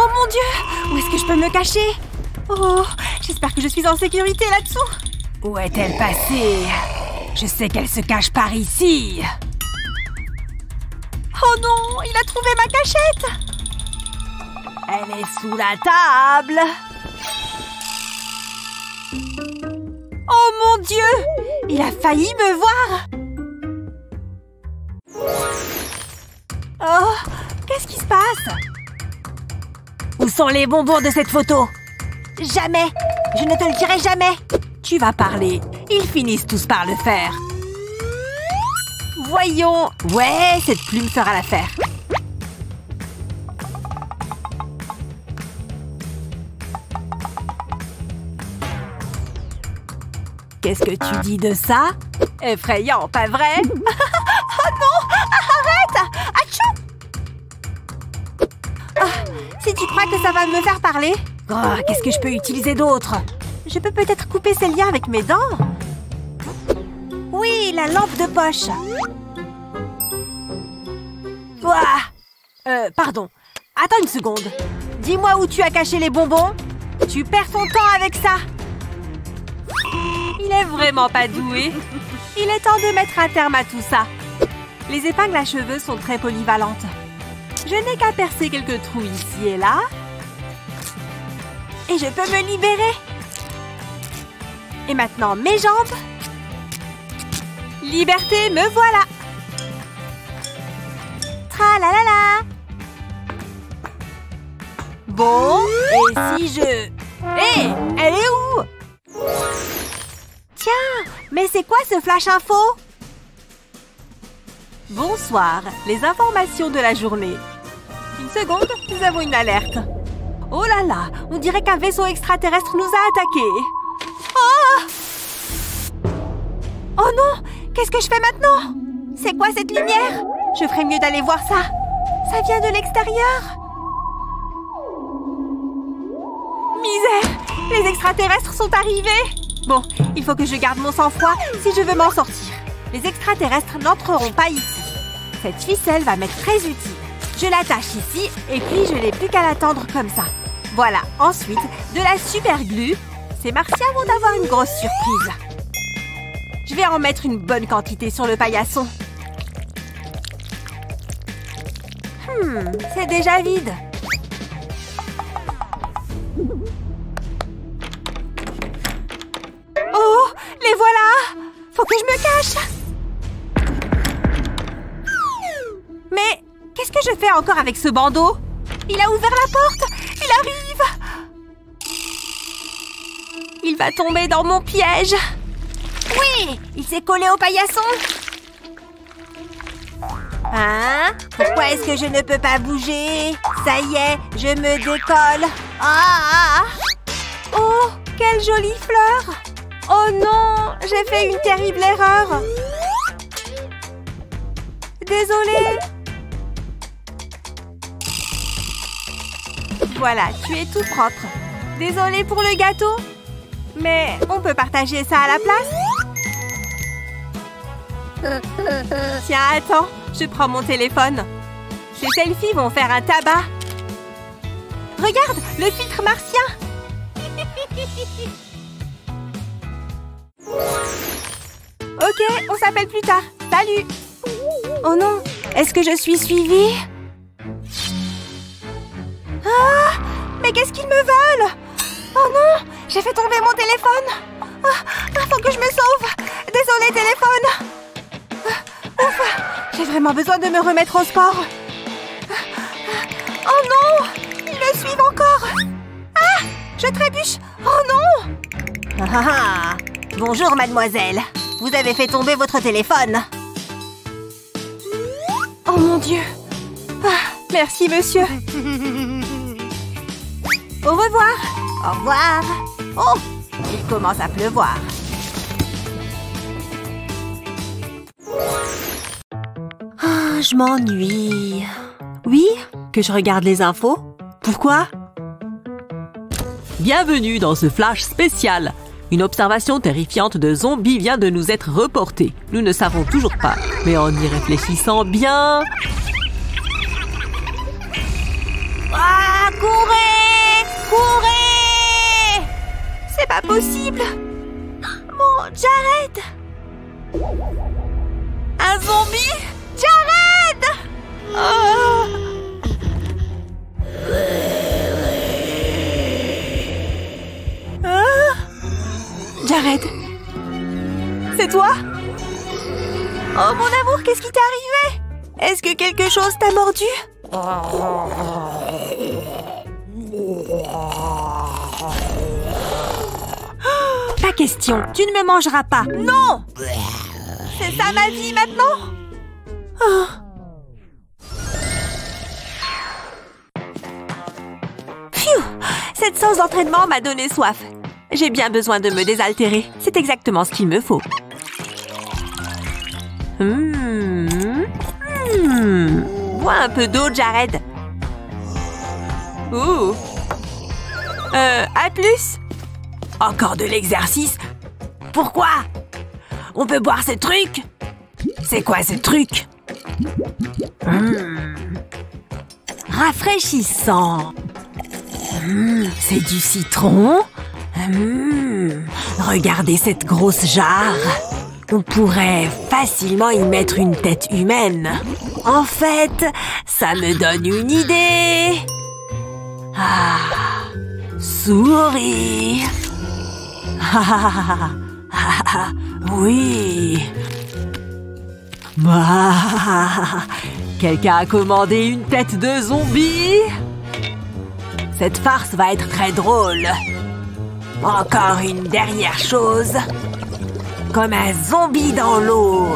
Oh mon Dieu! Où est-ce que je peux me cacher? Oh, j'espère que je suis en sécurité là-dessous. Où est-elle passée? Je sais qu'elle se cache par ici. Oh non, il a trouvé ma cachette. Elle est sous la table. Oh mon Dieu! Il a failli me voir. Oh, qu'est-ce qui se passe? Où sont les bonbons de cette photo? Jamais! Je ne te le dirai jamais! Tu vas parler. Ils finissent tous par le faire. Voyons. Ouais, cette plume fera l'affaire. Qu'est-ce que tu dis de ça? Effrayant, pas vrai? Oh non! Arrête! Atchou! Si tu crois que ça va me faire parler... Oh, qu'est-ce que je peux utiliser d'autre? Je peux peut-être couper ces liens avec mes dents? Oui, la lampe de poche. Ouah! Pardon. Attends une seconde. Dis-moi où tu as caché les bonbons. Tu perds ton temps avec ça. Il est vraiment pas doué. Il est temps de mettre un terme à tout ça. Les épingles à cheveux sont très polyvalentes. Je n'ai qu'à percer quelques trous ici et là. Et je peux me libérer. Et maintenant, mes jambes. Liberté, me voilà. Tralalala. Bon, et si je... Hé, elle est où? Tiens, mais c'est quoi ce flash info? Bonsoir, les informations de la journée. Une seconde, nous avons une alerte. Oh là là, on dirait qu'un vaisseau extraterrestre nous a attaqués. Oh! Oh non, qu'est-ce que je fais maintenant? C'est quoi cette lumière? Je ferais mieux d'aller voir ça. Ça vient de l'extérieur. Misère, les extraterrestres sont arrivés. Bon, il faut que je garde mon sang-froid si je veux m'en sortir. Les extraterrestres n'entreront pas ici. Cette ficelle va m'être très utile. Je l'attache ici et puis je n'ai plus qu'à l'attendre comme ça. Voilà, ensuite, de la super glue. Ces martiens vont avoir une grosse surprise. Je vais en mettre une bonne quantité sur le paillasson. C'est déjà vide. Oh, les voilà! Faut que je me cache! Mais qu'est-ce que je fais encore avec ce bandeau? Il a ouvert la porte! Il arrive! Il va tomber dans mon piège! Oui! Il s'est collé au paillasson! Hein? Pourquoi est-ce que je ne peux pas bouger? Ça y est, je me décolle! Ah! Oh, quelle jolie fleur! Oh non! J'ai fait une terrible erreur! Désolée! Voilà, tu es tout propre. Désolée pour le gâteau. Mais on peut partager ça à la place? Tiens, attends, je prends mon téléphone. Ces selfies vont faire un tabac. Regarde, le filtre martien. Ok, on s'appelle plus tard. Salut. Oh non, est-ce que je suis suivie? Ah, mais qu'est-ce qu'ils me veulent? Oh non, j'ai fait tomber mon téléphone. Faut que je me sauve. Désolée, téléphone. Ouf, j'ai vraiment besoin de me remettre au sport. Oh non, ils me suivent encore. Ah, je trébuche. Oh non. Bonjour, mademoiselle. Vous avez fait tomber votre téléphone. Oh mon Dieu. Merci, monsieur. Au revoir. Au revoir. Oh, il commence à pleuvoir. Je m'ennuie. Oui? Que je regarde les infos? Pourquoi? Bienvenue dans ce flash spécial. Une observation terrifiante de zombies vient de nous être reportée. Nous ne savons toujours pas, mais en y réfléchissant bien... Ah, courez! possible. Bon, Jared. Un zombie? Jared! Oh. Jared, c'est toi? Oh mon amour, qu'est-ce qui t'est arrivé? Est-ce que quelque chose t'a mordu? Pas question, tu ne me mangeras pas. Non! C'est ça ma vie maintenant? Oh. Pfiou! Cette séance d'entraînement m'a donné soif. J'ai bien besoin de me désaltérer. C'est exactement ce qu'il me faut. Bois un peu d'eau, Jared. Ouh. À plus. Encore de l'exercice? Pourquoi? On peut boire ce truc? C'est quoi ce truc? Rafraîchissant. C'est du citron. Regardez cette grosse jarre. On pourrait facilement y mettre une tête humaine. En fait, ça me donne une idée. Ah, souris. Oui. Quelqu'un a commandé une tête de zombie? Cette farce va être très drôle. Encore une dernière chose. Comme un zombie dans l'eau.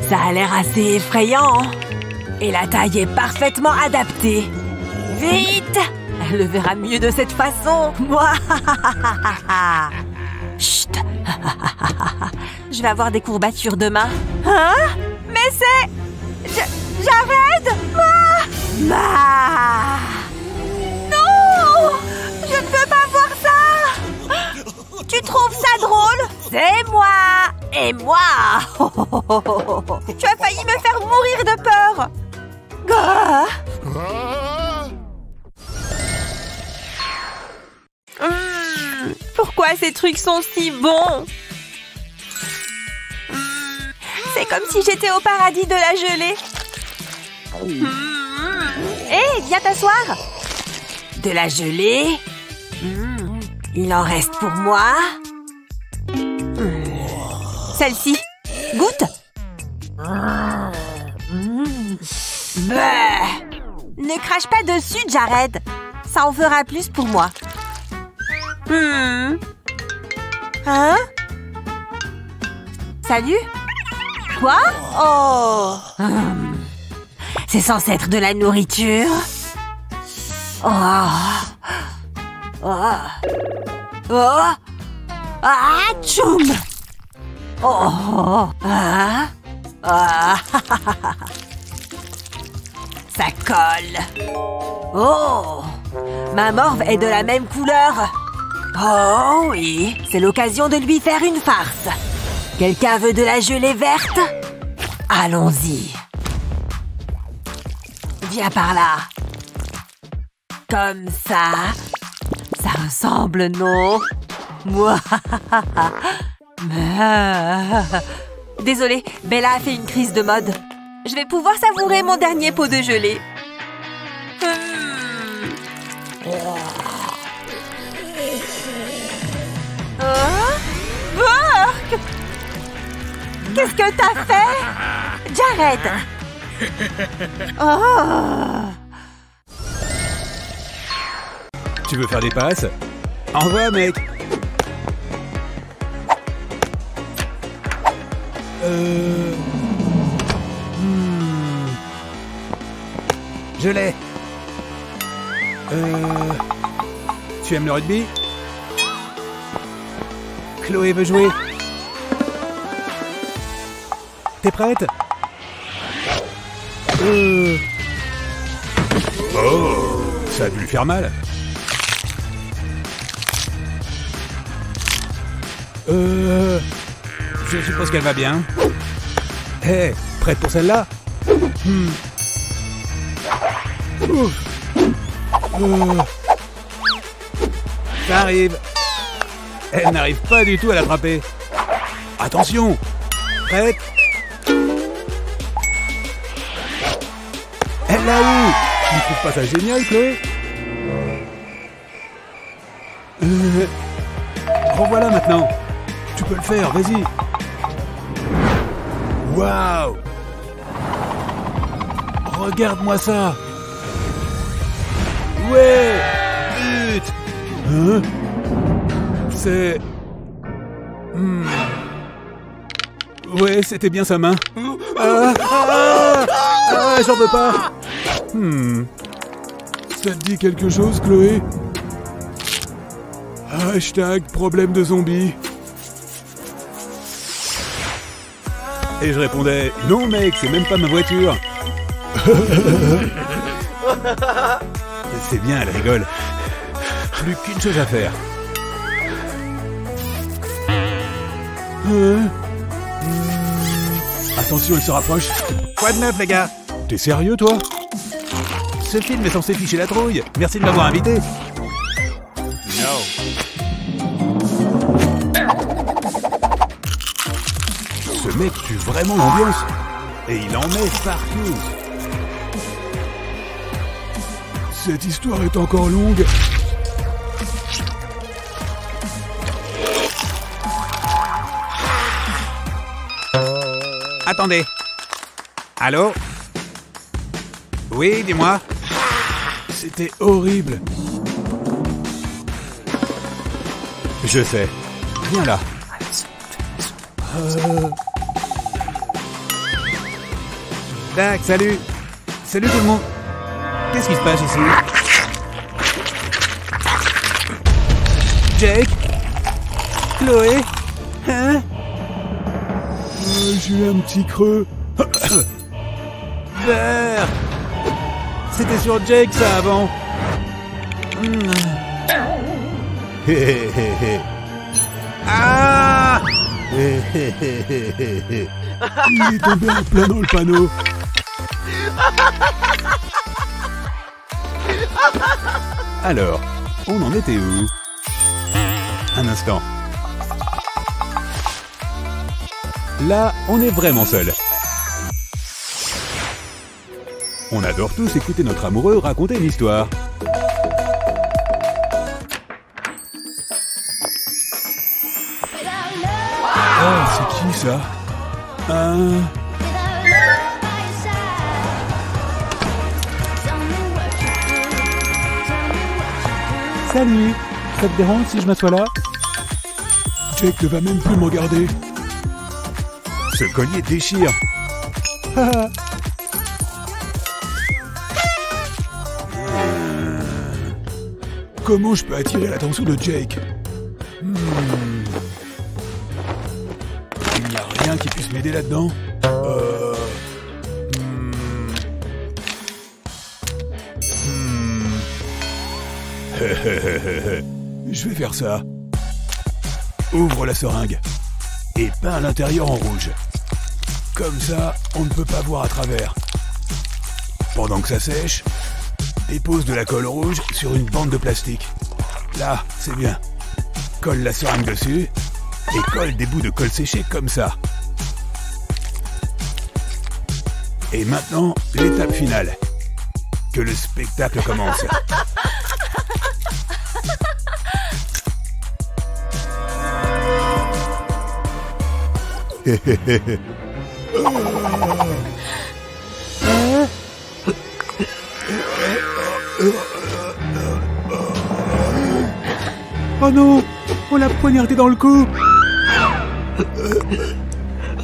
Ça a l'air assez effrayant. Et la taille est parfaitement adaptée. Vite! Elle le verra mieux de cette façon. Moi. Chut. Je vais avoir des courbatures demain. Hein? Mais c'est... Jared! Non! Je ne peux pas voir ça! Tu trouves ça drôle? C'est moi! Et moi! Tu as failli me faire mourir de peur! Pourquoi ces trucs sont si bons? C'est comme si j'étais au paradis de la gelée. Hé, viens t'asseoir! De la gelée? Il en reste pour moi. Celle-ci. Goûte. Ne crache pas dessus, Jared. Ça en fera plus pour moi. Hein? Salut? Quoi? Oh! C'est censé être de la nourriture. Oh! Oh! Oh! Ah! Tchoum! Oh! Ah! Ah! Ça colle. Oh! Ma morve est de la même couleur. Oh oui, c'est l'occasion de lui faire une farce. Quelqu'un veut de la gelée verte? Allons-y. Viens par là. Comme ça. Ça ressemble, non? Moi. Désolée, Bella a fait une crise de mode. Je vais pouvoir savourer mon dernier pot de gelée. Burk! Qu'est-ce que t'as fait? Jared! Oh! Tu veux faire des passes? Envoie, mec! Je l'ai! Tu aimes le rugby? Chloé veut jouer. T'es prête? Oh, ça a dû lui faire mal. Je suppose qu'elle va bien. Hé, prête pour celle-là? Ça arrive. Elle n'arrive pas du tout à l'attraper. Attention! Prête? Elle l'a eu! Tu trouves pas ça génial, Chloé? Revoilà maintenant. Tu peux le faire, vas-y. Waouh! Regarde-moi ça! Ouais! But! Hein? C'est... Ouais, c'était bien sa main. J'en veux pas! Ça te dit quelque chose, Chloé? Hashtag problème de zombie. Et je répondais, non mec, c'est même pas ma voiture. C'est bien, elle rigole. Plus qu'une chose à faire. Attention, elle se rapproche. Quoi de neuf, les gars? T'es sérieux, toi? Ce film est censé ficher la trouille. Merci de m'avoir invité. Ce mec tue vraiment l'ambiance. Et il en met partout. Cette histoire est encore longue. Attendez. Allô? Oui, dis-moi. C'était horrible. Je sais. Viens là. Tac, salut. Salut tout le monde. Qu'est-ce qui se passe ici? Jake? Chloé? Hein? J'ai un petit creux. Vert! C'était sur Jake ça avant. Ah! Il est tombé en plein dans le panneau. Alors, on en était où? Un instant. Là, on est vraiment seul. On adore tous écouter notre amoureux raconter une histoire. Oh, c'est qui ça? Salut! Ça te dérange si je m'assois là? Jake ne va même plus me regarder. Ce collier déchire. Comment je peux attirer l'attention de Jake? Il n'y a rien qui puisse m'aider là-dedans. Je vais faire ça. Ouvre la seringue et peins l'intérieur en rouge. Comme ça, on ne peut pas voir à travers. Pendant que ça sèche, dépose de la colle rouge sur une bande de plastique. Là, c'est bien. Colle la seringue dessus et colle des bouts de colle séchée comme ça. Et maintenant, l'étape finale. Que le spectacle commence. Oh non, on l'a poignardé dans le cou.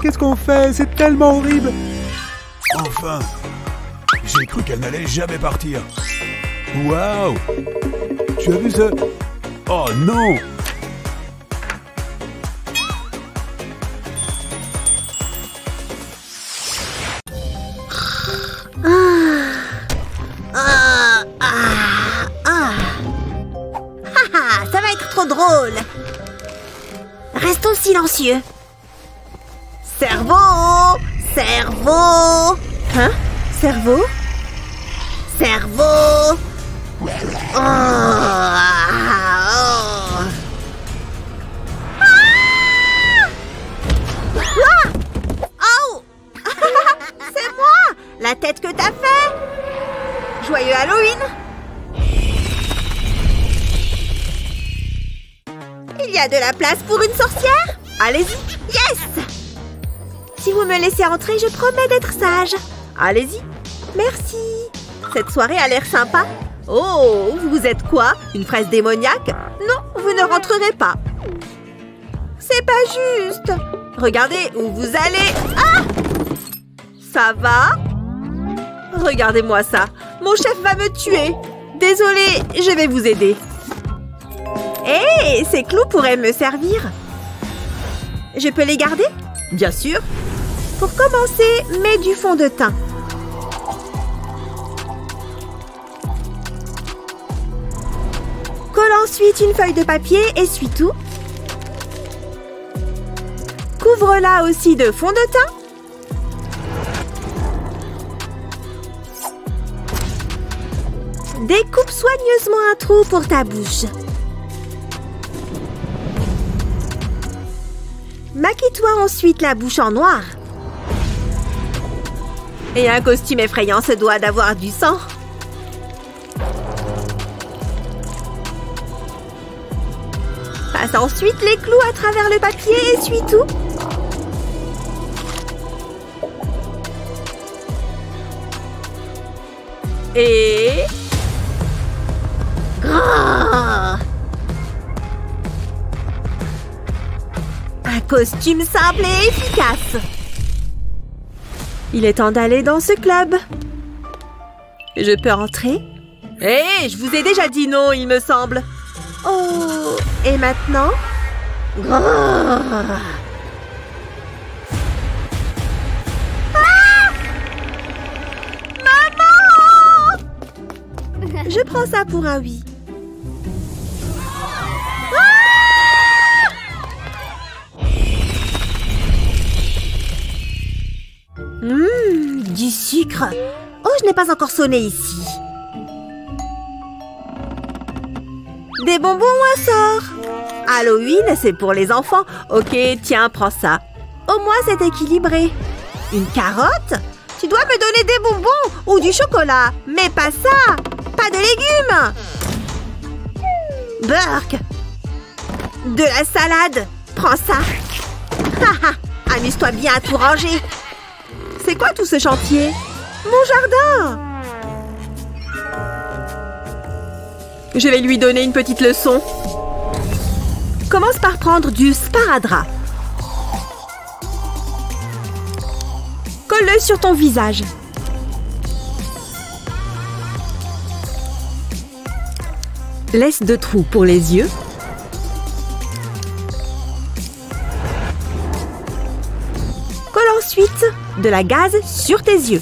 Qu'est-ce qu'on fait? C'est tellement horrible. Enfin, j'ai cru qu'elle n'allait jamais partir. Waouh! Tu as vu ça? Oh non! Ça va être trop drôle. Restons silencieux. Cerveau! Cerveau! Hein? Cerveau? Cerveau! Oh! Halloween! Il y a de la place pour une sorcière? Allez-y! Yes! Si vous me laissez entrer, je promets d'être sage. Allez-y! Merci! Cette soirée a l'air sympa. Oh, vous êtes quoi? Une fraise démoniaque? Non, vous ne rentrerez pas. C'est pas juste. Regardez où vous allez. Ah! Ça va? Regardez-moi ça. Mon chef va me tuer. Désolée, je vais vous aider. Hé, ces clous pourraient me servir. Je peux les garder? Bien sûr. Pour commencer, mets du fond de teint. Colle ensuite une feuille de papier, essuie tout. Couvre-la aussi de fond de teint. Découpe soigneusement un trou pour ta bouche. Maquille-toi ensuite la bouche en noir. Et un costume effrayant se doit d'avoir du sang. Passe ensuite les clous à travers le papier et essuie tout. Et... Oh! Un costume simple et efficace. Il est temps d'aller dans ce club. Je peux entrer? Hé, je vous ai déjà dit non, il me semble. Oh, et maintenant? Ah! Maman! Je prends ça pour un oui. Du sucre. Oh, je n'ai pas encore sonné ici. Des bonbons ou un sort? Halloween, c'est pour les enfants. Ok, tiens, prends ça. Au moins, c'est équilibré. Une carotte? Tu dois me donner des bonbons ou du chocolat. Mais pas ça. Pas de légumes. Burk. De la salade. Prends ça. Haha, amuse-toi bien à tout ranger. C'est quoi tout ce chantier? Mon jardin! Je vais lui donner une petite leçon. Commence par prendre du sparadrap. Colle-le sur ton visage. Laisse 2 trous pour les yeux. Colle ensuite de la gaze sur tes yeux.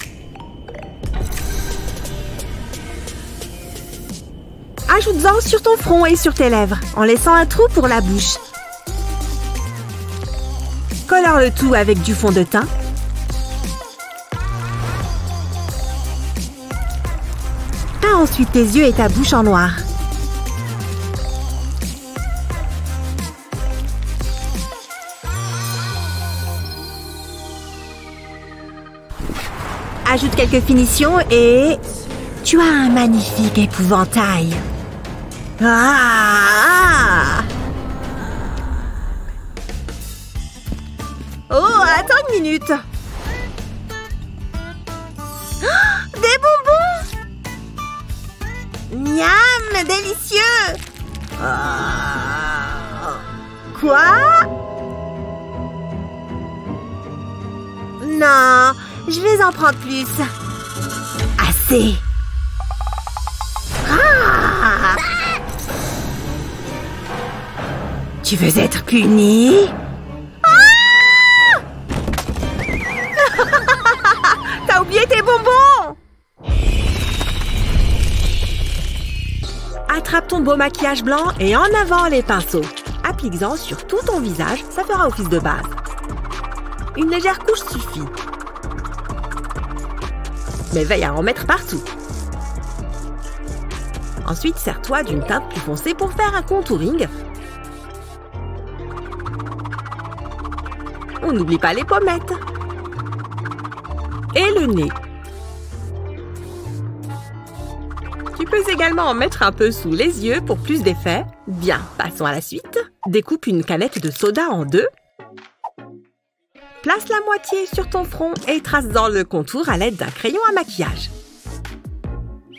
Ajoute-en sur ton front et sur tes lèvres, en laissant un trou pour la bouche. Colore le tout avec du fond de teint. Peins ensuite tes yeux et ta bouche en noir. Ajoute quelques finitions et... tu as un magnifique épouvantail. Ah! Oh, attends une minute. Des bonbons! Miam, délicieux! Quoi? Non, je vais en prendre plus. Assez. Ah! Tu veux être puni? Ah! T'as oublié tes bonbons! Attrape ton beau maquillage blanc et en avant les pinceaux. Applique-en sur tout ton visage, ça fera office de base. Une légère couche suffit. Mais veille à en mettre partout. Ensuite, sers-toi d'une teinte plus foncée pour faire un contouring. On n'oublie pas les pommettes. Et le nez. Tu peux également en mettre un peu sous les yeux pour plus d'effet. Bien, passons à la suite. Découpe une canette de soda en deux. Place la moitié sur ton front et trace dans le contour à l'aide d'un crayon à maquillage.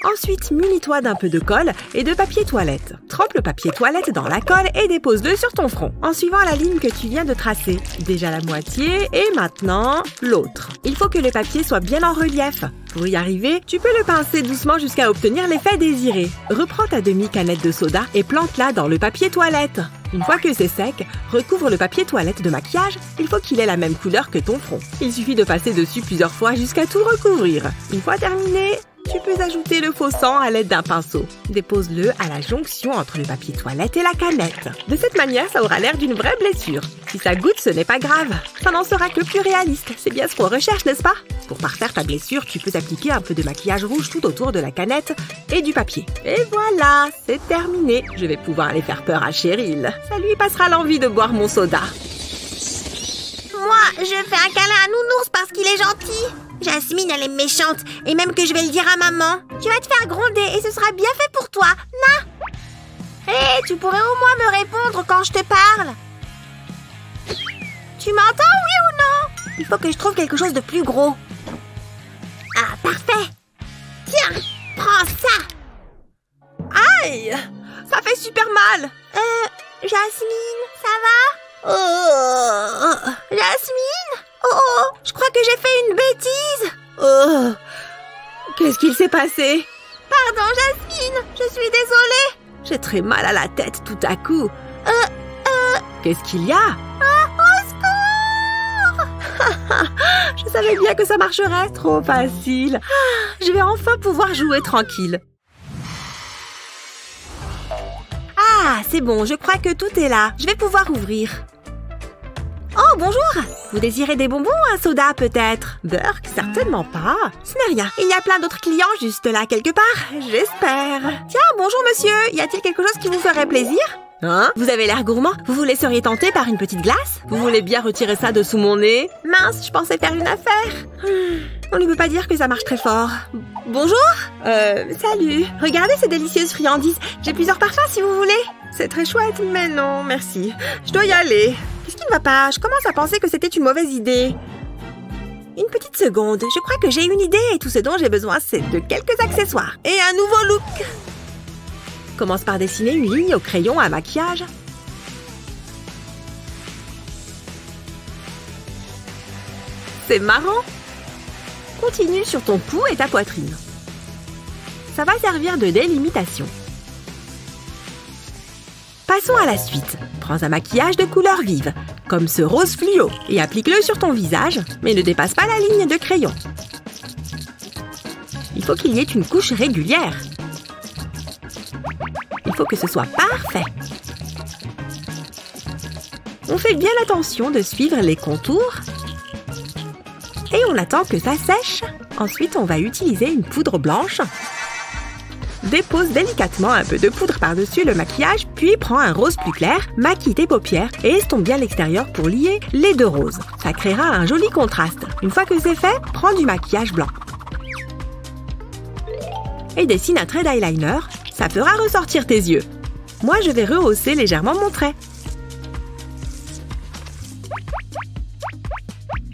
Ensuite, munis-toi d'un peu de colle et de papier toilette. Trempe le papier toilette dans la colle et dépose-le sur ton front, en suivant la ligne que tu viens de tracer. Déjà la moitié et maintenant l'autre. Il faut que le papier soit bien en relief. Pour y arriver, tu peux le pincer doucement jusqu'à obtenir l'effet désiré. Reprends ta demi-canette de soda et plante-la dans le papier toilette. Une fois que c'est sec, recouvre le papier toilette de maquillage. Il faut qu'il ait la même couleur que ton front. Il suffit de passer dessus plusieurs fois jusqu'à tout recouvrir. Une fois terminé, tu peux ajouter le faux sang à l'aide d'un pinceau. Dépose-le à la jonction entre le papier toilette et la canette. De cette manière, ça aura l'air d'une vraie blessure. Si ça goutte, ce n'est pas grave. Ça n'en sera que plus réaliste. C'est bien ce qu'on recherche, n'est-ce pas? Pour parfaire ta blessure, tu peux appliquer un peu de maquillage rouge tout autour de la canette et du papier. Et voilà, c'est terminé. Je vais pouvoir aller faire peur à Cheryl. Ça lui passera l'envie de boire mon soda. Moi, je fais un câlin à Nounours parce qu'il est gentil. Jasmine, elle est méchante. Et même que je vais le dire à maman. Tu vas te faire gronder et ce sera bien fait pour toi. Na! Hé, tu pourrais au moins me répondre quand je te parle. Tu m'entends, oui ou non? Il faut que je trouve quelque chose de plus gros. Ah, parfait. Tiens, prends ça. Aïe! Ça fait super mal! Jasmine, ça va? Oh, Jasmine? Oh, je crois que j'ai fait une bêtise. Oh! Qu'est-ce qu'il s'est passé? Pardon, Jasmine, je suis désolée. J'ai très mal à la tête tout à coup. Qu'est-ce qu'il y a? Au secours! Je savais bien que ça marcherait. Trop facile. Je vais enfin pouvoir jouer tranquille. Ah, c'est bon, je crois que tout est là. Je vais pouvoir ouvrir. Oh, bonjour! Vous désirez des bonbons ou un soda, peut-être? Burk, certainement pas. Ce n'est rien. Il y a plein d'autres clients juste là, quelque part. J'espère. Tiens, bonjour, monsieur. Y a-t-il quelque chose qui vous ferait plaisir? Hein? Vous avez l'air gourmand. Vous vous laisseriez tenter par une petite glace? Vous voulez bien retirer ça de sous mon nez? Mince, je pensais faire une affaire. On ne peut pas dire que ça marche très fort. Bonjour? Salut. Regardez ces délicieuses friandises. J'ai plusieurs parfums si vous voulez. C'est très chouette, mais non, merci. Je dois y aller. Qu'est-ce qui ne va pas? Je commence à penser que c'était une mauvaise idée. Une petite seconde. Je crois que j'ai une idée et tout ce dont j'ai besoin, c'est de quelques accessoires. Et un nouveau look. Commence par dessiner une ligne au crayon à maquillage. C'est marrant. Continue sur ton cou et ta poitrine. Ça va servir de délimitation. Passons à la suite. Prends un maquillage de couleur vive, comme ce rose fluo, et applique-le sur ton visage, mais ne dépasse pas la ligne de crayon. Il faut qu'il y ait une couche régulière. Il faut que ce soit parfait. On fait bien attention de suivre les contours. Et on attend que ça sèche. Ensuite, on va utiliser une poudre blanche. Dépose délicatement un peu de poudre par-dessus le maquillage, puis prends un rose plus clair, maquille tes paupières et estompe bien l'extérieur pour lier les deux roses. Ça créera un joli contraste. Une fois que c'est fait, prends du maquillage blanc. Et dessine un trait d'eyeliner. Ça fera ressortir tes yeux. Moi, je vais rehausser légèrement mon trait.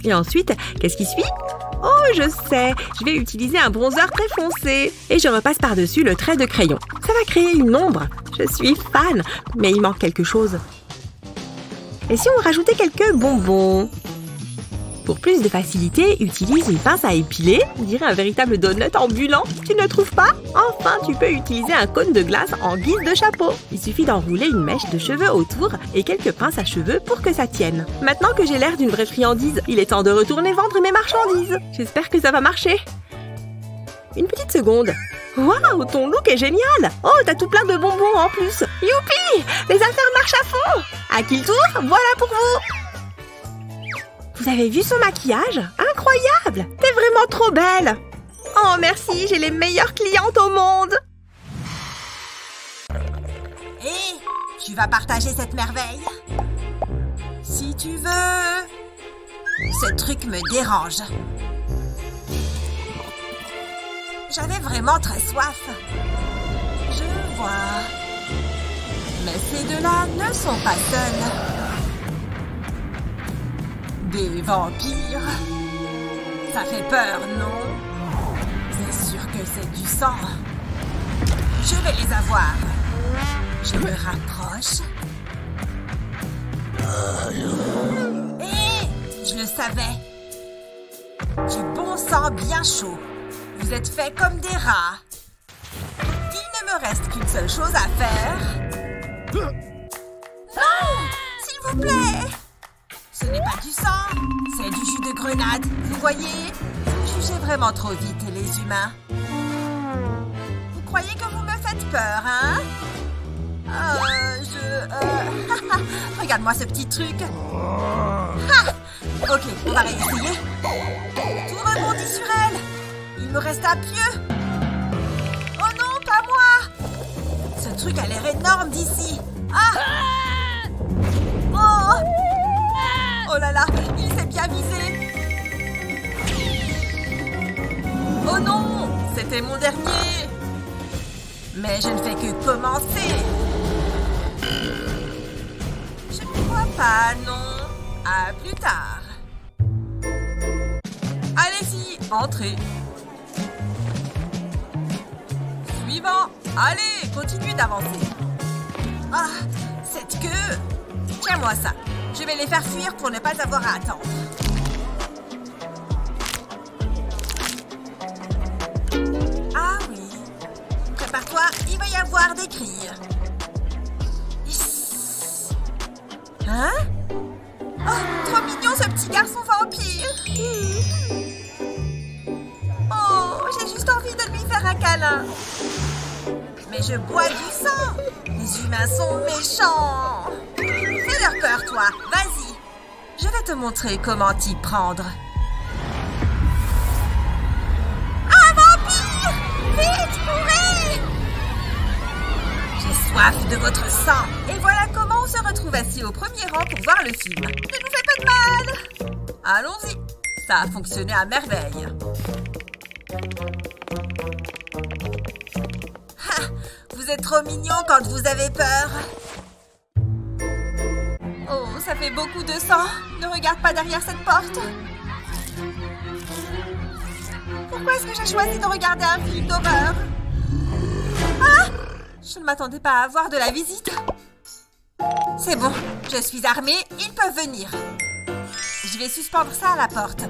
Et ensuite, qu'est-ce qui suit? Oh, je sais! Je vais utiliser un bronzer très foncé. Et je repasse par-dessus le trait de crayon. Ça va créer une ombre. Je suis fan. Mais il manque quelque chose. Et si on rajoutait quelques bonbons? Pour plus de facilité, utilise une pince à épiler. On dirait un véritable donut ambulant. Tu ne trouves pas? Enfin, tu peux utiliser un cône de glace en guise de chapeau. Il suffit d'enrouler une mèche de cheveux autour et quelques pinces à cheveux pour que ça tienne. Maintenant que j'ai l'air d'une vraie friandise, il est temps de retourner vendre mes marchandises. J'espère que ça va marcher. Une petite seconde. Waouh, ton look est génial! Oh, t'as tout plein de bonbons en plus. Youpi! Les affaires marchent à fond! À qui le tour? Voilà pour vous! Vous avez vu son maquillage? Incroyable! T'es vraiment trop belle! Oh, merci, j'ai les meilleures clientes au monde! Hé, tu vas partager cette merveille? Si tu veux. Ce truc me dérange. J'avais vraiment très soif. deux-là ne sont pas seuls. Des vampires. Ça fait peur, non? C'est sûr que c'est du sang. Je vais les avoir. Je me rapproche. Hé! Je le savais. Du bon sang bien chaud. Vous êtes faits comme des rats. Il ne me reste qu'une seule chose à faire. Non! S'il vous plaît! Ce n'est pas du sang, c'est du jus de grenade. Vous voyez? Vous jugez vraiment trop vite, les humains. Vous croyez que vous me faites peur, hein? Regarde-moi ce petit truc. Ha! Ok, on va réessayer. Tout rebondit sur elle. Il me reste un pieu. Oh non, pas moi. Ce truc a l'air énorme d'ici. Ah! Oh! Oh là là, il s'est bien visé. Oh non, c'était mon dernier. Mais je ne fais que commencer. Je ne crois pas, non. À plus tard. Allez-y, entrez. Suivant. Allez, continuez d'avancer. Ah, cette queue. Tiens-moi ça. Je vais les faire fuir pour ne pas avoir à attendre. Ah oui. Prépare-toi, il va y avoir des cris. Hein? Oh, trop mignon ce petit garçon vampire. Oh, j'ai juste envie de lui faire un câlin. Mais je bois du sang. Les humains sont méchants. Fais-leur peur, toi. Vas-y. Je vais te montrer comment t'y prendre. Un vampire! Vite, courez! J'ai soif de votre sang. Et voilà comment on se retrouve assis au premier rang pour voir le film. Ne nous fais pas de mal. Allons-y. Ça a fonctionné à merveille. Ha, vous êtes trop mignon quand vous avez peur. Oh, ça fait beaucoup de sang. Ne regarde pas derrière cette porte. Pourquoi est-ce que j'ai choisi de regarder un film d'horreur? Ah! Je ne m'attendais pas à avoir de la visite. C'est bon, je suis armée, ils peuvent venir. Je vais suspendre ça à la porte.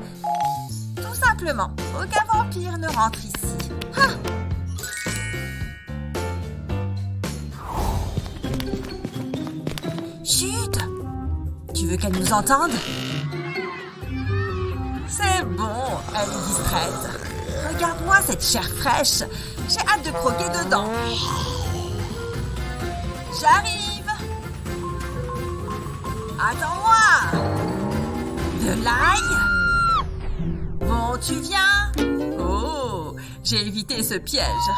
Tout simplement, aucun vampire ne rentre ici. Ah! Chut! Tu veux qu'elle nous entende? C'est bon, elle est distraite. Regarde-moi cette chair fraîche. J'ai hâte de croquer dedans. J'arrive. Attends-moi. De l'ail? Bon, tu viens? Oh, j'ai évité ce piège.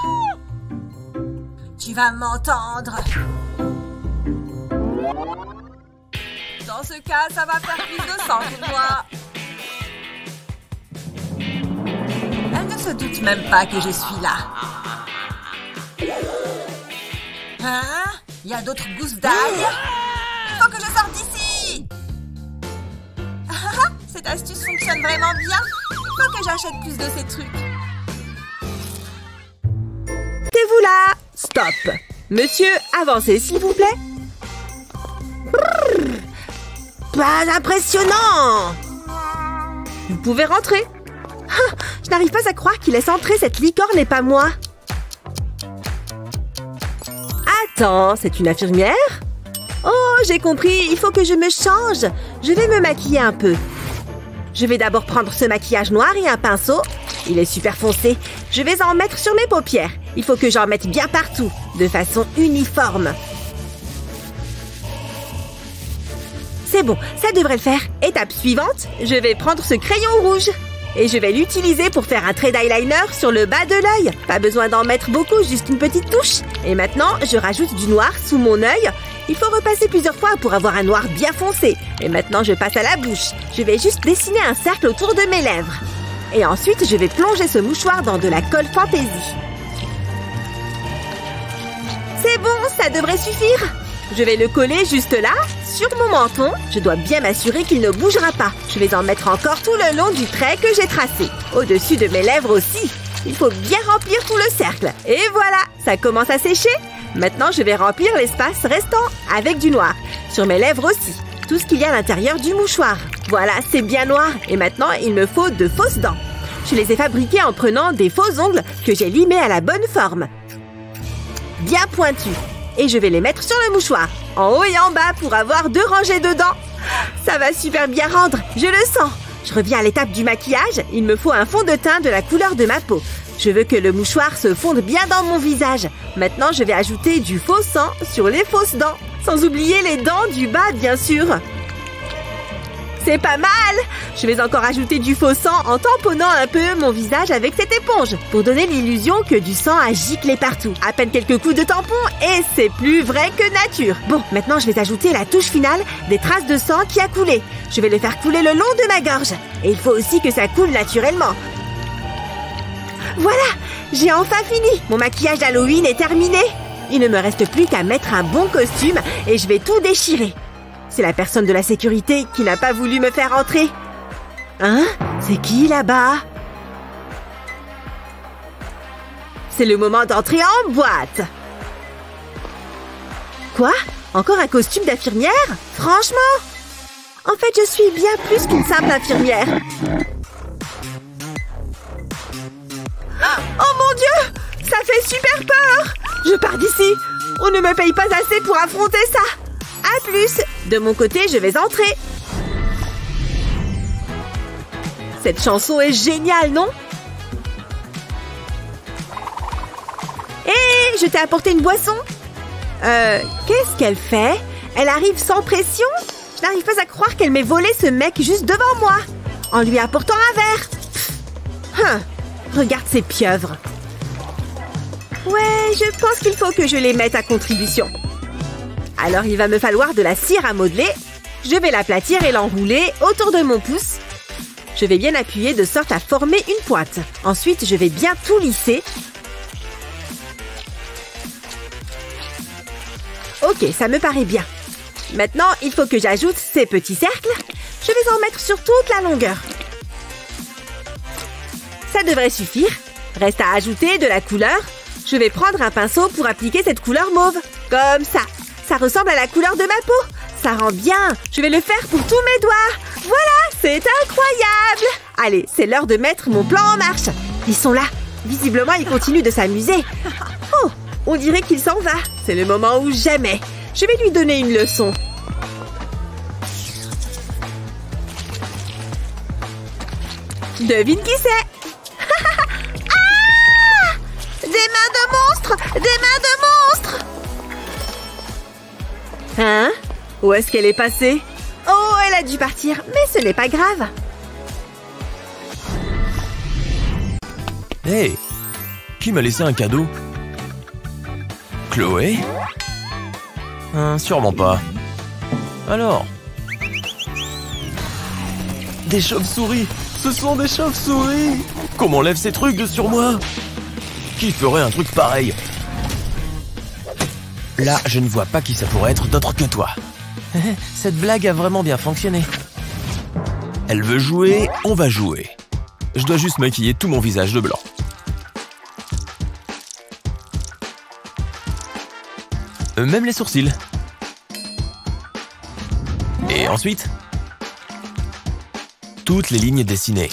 Tu vas m'entendre. Dans ce cas, ça va faire plus de sang pour moi. Elle ne se doute même pas que je suis là. Hein? Il y a d'autres gousses d'ail? Il faut que je sorte d'ici! Cette astuce fonctionne vraiment bien. Il faut que j'achète plus de ces trucs. T'es-vous là? Stop! Monsieur, avancez s'il vous plaît. Brrr. Pas impressionnant! Vous pouvez rentrer. Ah, je n'arrive pas à croire qu'il laisse entrer cette licorne et pas moi. Attends, c'est une infirmière? Oh, j'ai compris, il faut que je me change. Je vais me maquiller un peu. Je vais d'abord prendre ce maquillage noir et un pinceau. Il est super foncé. Je vais en mettre sur mes paupières. Il faut que j'en mette bien partout, de façon uniforme. C'est bon, ça devrait le faire. Étape suivante, je vais prendre ce crayon rouge. Et je vais l'utiliser pour faire un trait d'eyeliner sur le bas de l'œil. Pas besoin d'en mettre beaucoup, juste une petite touche. Et maintenant, je rajoute du noir sous mon œil. Il faut repasser plusieurs fois pour avoir un noir bien foncé. Et maintenant, je passe à la bouche. Je vais juste dessiner un cercle autour de mes lèvres. Et ensuite, je vais plonger ce mouchoir dans de la colle fantaisie. C'est bon, ça devrait suffire. Je vais le coller juste là, sur mon menton. Je dois bien m'assurer qu'il ne bougera pas. Je vais en mettre encore tout le long du trait que j'ai tracé. Au-dessus de mes lèvres aussi. Il faut bien remplir tout le cercle. Et voilà, ça commence à sécher. Maintenant, je vais remplir l'espace restant avec du noir. Sur mes lèvres aussi. Tout ce qu'il y a à l'intérieur du mouchoir. Voilà, c'est bien noir. Et maintenant, il me faut de fausses dents. Je les ai fabriquées en prenant des faux ongles que j'ai limés à la bonne forme. Bien pointus. Et je vais les mettre sur le mouchoir, en haut et en bas pour avoir 2 rangées de dents. Ça va super bien rendre, je le sens. Je reviens à l'étape du maquillage. Il me faut un fond de teint de la couleur de ma peau. Je veux que le mouchoir se fonde bien dans mon visage. Maintenant, je vais ajouter du faux sang sur les fausses dents. Sans oublier les dents du bas, bien sûr. C'est pas mal! Je vais encore ajouter du faux sang en tamponnant un peu mon visage avec cette éponge pour donner l'illusion que du sang a giclé partout. À peine quelques coups de tampon et c'est plus vrai que nature. Bon, maintenant je vais ajouter la touche finale des traces de sang qui a coulé. Je vais le faire couler le long de ma gorge. Et il faut aussi que ça coule naturellement. Voilà! J'ai enfin fini! Mon maquillage d'Halloween est terminé. Il ne me reste plus qu'à mettre un bon costume et je vais tout déchirer. C'est la personne de la sécurité qui n'a pas voulu me faire entrer. Hein? C'est qui là-bas? C'est le moment d'entrer en boîte. Quoi? Encore un costume d'infirmière? Franchement? En fait, je suis bien plus qu'une simple infirmière. Oh mon Dieu! Ça fait super peur! Je pars d'ici. On ne me paye pas assez pour affronter ça. À plus. De mon côté, je vais entrer. Cette chanson est géniale, non? Hé, je t'ai apporté une boisson. Qu'est-ce qu'elle fait? Elle arrive sans pression? Je n'arrive pas à croire qu'elle m'ait volé ce mec juste devant moi, en lui apportant un verre. Regarde ces pieuvres. Ouais, je pense qu'il faut que je les mette à contribution. Alors, il va me falloir de la cire à modeler. Je vais l'aplatir et l'enrouler autour de mon pouce. Je vais bien appuyer de sorte à former une pointe. Ensuite, je vais bien tout lisser. Ok, ça me paraît bien. Maintenant, il faut que j'ajoute ces petits cercles. Je vais en mettre sur toute la longueur. Ça devrait suffire. Reste à ajouter de la couleur. Je vais prendre un pinceau pour appliquer cette couleur mauve. Comme ça. Ça ressemble à la couleur de ma peau. Ça rend bien. Je vais le faire pour tous mes doigts. Voilà, c'est incroyable. Allez, c'est l'heure de mettre mon plan en marche. Ils sont là. Visiblement, ils continuent de s'amuser. Oh, on dirait qu'il s'en va. C'est le moment où jamais. Je vais lui donner une leçon. Devine qui c'est? Ah! Des mains de monstre! Des mains de monstre! Hein? Où est-ce qu'elle est passée? Oh, elle a dû partir, mais ce n'est pas grave. Hey! Qui m'a laissé un cadeau? Chloé? Sûrement pas. Alors? Des chauves-souris! Ce sont des chauves-souris! Comment on lève ces trucs de sur moi? Qui ferait un truc pareil? Là, je ne vois pas qui ça pourrait être d'autre que toi. Cette blague a vraiment bien fonctionné. Elle veut jouer, on va jouer. Je dois juste maquiller tout mon visage de blanc. Même les sourcils. Et ensuite, toutes les lignes dessinées.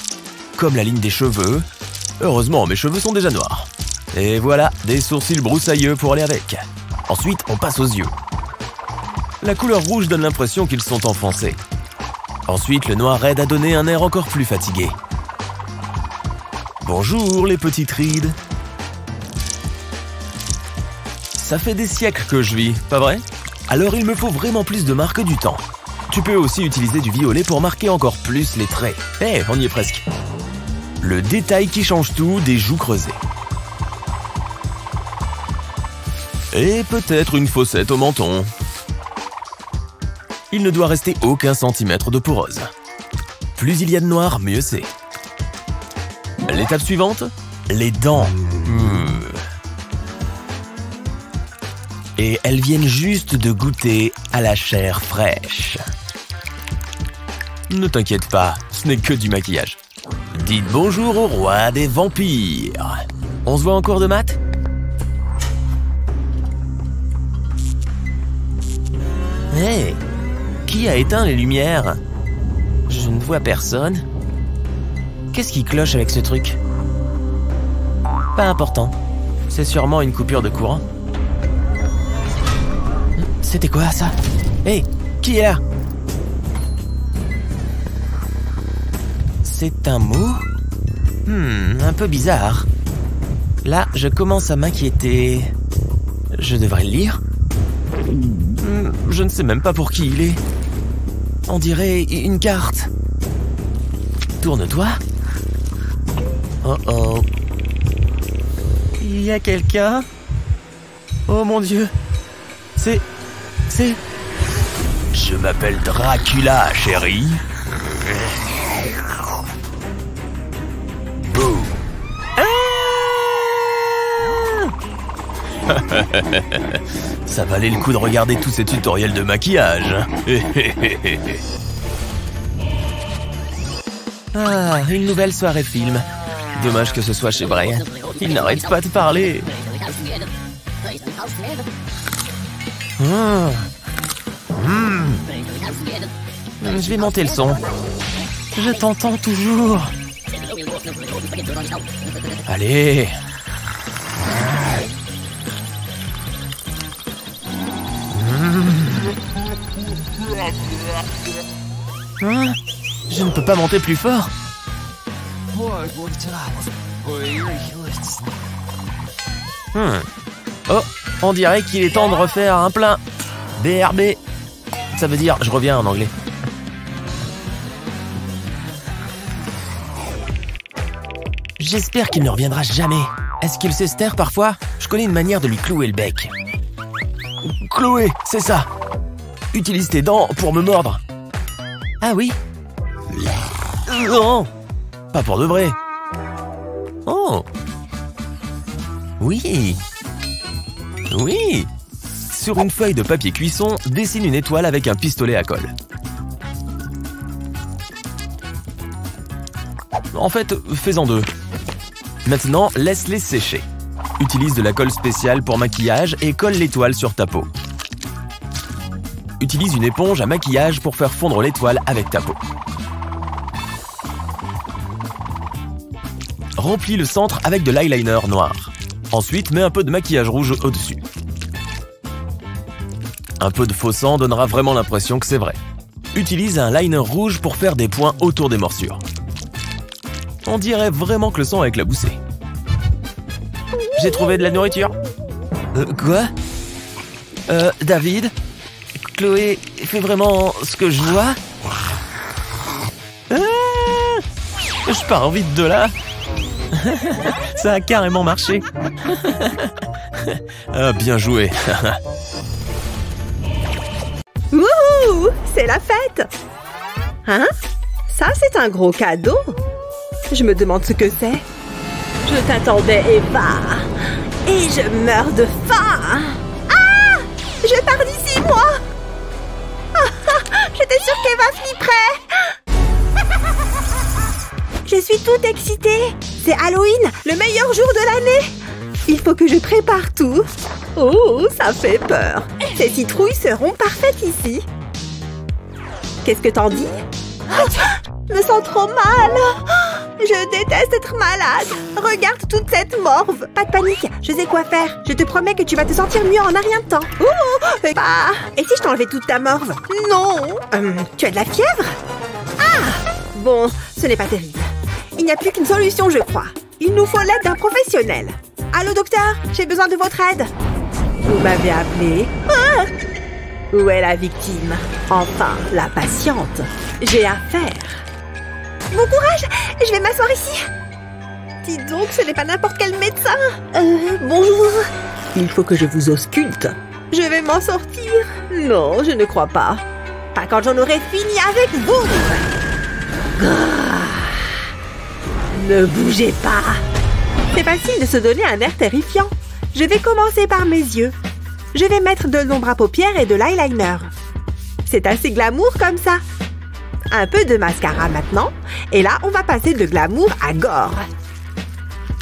Comme la ligne des cheveux. Heureusement, mes cheveux sont déjà noirs. Et voilà, des sourcils broussailleux pour aller avec. Ensuite, on passe aux yeux. La couleur rouge donne l'impression qu'ils sont enfoncés. Ensuite, le noir aide à donner un air encore plus fatigué. Bonjour les petites rides. Ça fait des siècles que je vis, pas vrai? Alors il me faut vraiment plus de marque du temps. Tu peux aussi utiliser du violet pour marquer encore plus les traits. Hé, on y est presque. Le détail qui change tout, des joues creusées. Et peut-être une fossette au menton. Il ne doit rester aucun centimètre de peau rose. Plus il y a de noir, mieux c'est. L'étape suivante, les dents. Et elles viennent juste de goûter à la chair fraîche. Ne t'inquiète pas, ce n'est que du maquillage. Dites bonjour au roi des vampires. On se voit en cours de maths? Hé, qui a éteint les lumières? Je ne vois personne. Qu'est-ce qui cloche avec ce truc? Pas important. C'est sûrement une coupure de courant. C'était quoi ça? Hé, qui est là? C'est un mot? Un peu bizarre. Là, je commence à m'inquiéter. Je devrais le lire? Je ne sais même pas pour qui il est. On dirait une carte. Tourne-toi. Oh oh. Il y a quelqu'un? Oh mon Dieu. C'est... Je m'appelle Dracula, chérie. Boum. Ah ça valait le coup de regarder tous ces tutoriels de maquillage. Ah, une nouvelle soirée film. Dommage que ce soit chez Bray. Il n'arrête pas de parler. Je vais monter le son. Je t'entends toujours. Allez. Je ne peux pas monter plus fort. Oh, on dirait qu'il est temps de refaire un plein. BRB. Ça veut dire je reviens en anglais. J'espère qu'il ne reviendra jamais. Est-ce qu'il se terre parfois? Je connais une manière de lui clouer le bec. Clouer, c'est ça. Utilise tes dents pour me mordre. Ah oui? Non, pas pour de vrai. Oh. Oui. Oui. Sur une feuille de papier cuisson, dessine une étoile avec un pistolet à colle. En fait, fais-en deux. Maintenant, laisse-les sécher. Utilise de la colle spéciale pour maquillage et colle l'étoile sur ta peau. Utilise une éponge à maquillage pour faire fondre l'étoile avec ta peau. Remplis le centre avec de l'eyeliner noir. Ensuite, mets un peu de maquillage rouge au-dessus. Un peu de faux sang donnera vraiment l'impression que c'est vrai. Utilise un liner rouge pour faire des points autour des morsures. On dirait vraiment que le sang a éclaboussé. J'ai trouvé de la nourriture. Quoi? David? Chloé fait vraiment ce que je vois? Je pars vite de là. Ça a carrément marché. Ah, bien joué. Wouhou! C'est la fête! Hein? Ça, c'est un gros cadeau. Je me demande ce que c'est. Je t'attendais, Eva. Et je meurs de faim. Ah! Je pars d'ici, moi. J'étais sûre qu'Eva flipperait. Je suis toute excitée. C'est Halloween, le meilleur jour de l'année. Il faut que je prépare tout. Oh, ça fait peur. Ces citrouilles seront parfaites ici. Qu'est-ce que t'en dis? Je me sens trop mal. Je déteste être malade. Regarde toute cette morve. Pas de panique, je sais quoi faire. Je te promets que tu vas te sentir mieux en un rien de temps. Oh, bah. Et si je t'enlevais toute ta morve? Non. Tu as de la fièvre? Ah. Bon, ce n'est pas terrible. Il n'y a plus qu'une solution, je crois. Il nous faut l'aide d'un professionnel. Allô, docteur? J'ai besoin de votre aide. Vous m'avez appelé? Ah. Où est la victime? Enfin, la patiente. J'ai affaire. Bon courage! Je vais m'asseoir ici. Dis donc, ce n'est pas n'importe quel médecin. Bonjour. Il faut que je vous ausculte. Je vais m'en sortir. Non, je ne crois pas. Pas quand j'en aurai fini avec vous. Ne bougez pas. C'est facile de se donner un air terrifiant. Je vais commencer par mes yeux. Je vais mettre de l'ombre à paupières et de l'eyeliner. C'est assez glamour comme ça. Un peu de mascara maintenant. Et là, on va passer de glamour à gore.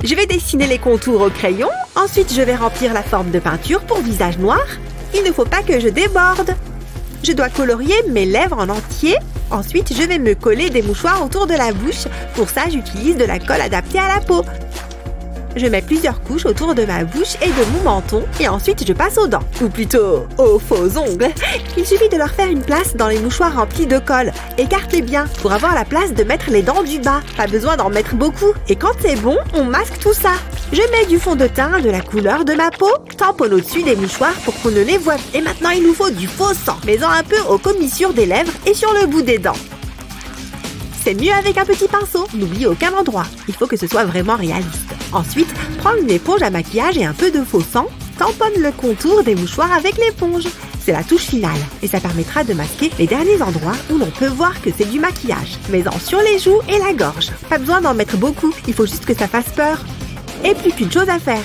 Je vais dessiner les contours au crayon. Ensuite, je vais remplir la forme de peinture pour visage noir. Il ne faut pas que je déborde. Je dois colorier mes lèvres en entier. Ensuite, je vais me coller des mouchoirs autour de la bouche. Pour ça, j'utilise de la colle adaptée à la peau. Je mets plusieurs couches autour de ma bouche et de mon menton. Et ensuite, je passe aux dents. Ou plutôt, aux faux ongles. Il suffit de leur faire une place dans les mouchoirs remplis de colle. Écartez bien pour avoir la place de mettre les dents du bas. Pas besoin d'en mettre beaucoup. Et quand c'est bon, on masque tout ça. Je mets du fond de teint de la couleur de ma peau. Tamponne au-dessus des mouchoirs pour qu'on ne les voie. Et maintenant, il nous faut du faux sang. Mets-en un peu aux commissures des lèvres et sur le bout des dents. C'est mieux avec un petit pinceau. N'oublie aucun endroit. Il faut que ce soit vraiment réaliste. Ensuite, prends une éponge à maquillage et un peu de faux sang. Tamponne le contour des mouchoirs avec l'éponge. C'est la touche finale et ça permettra de masquer les derniers endroits où l'on peut voir que c'est du maquillage. Mets-en sur les joues et la gorge. Pas besoin d'en mettre beaucoup, il faut juste que ça fasse peur. Et plus qu'une chose à faire.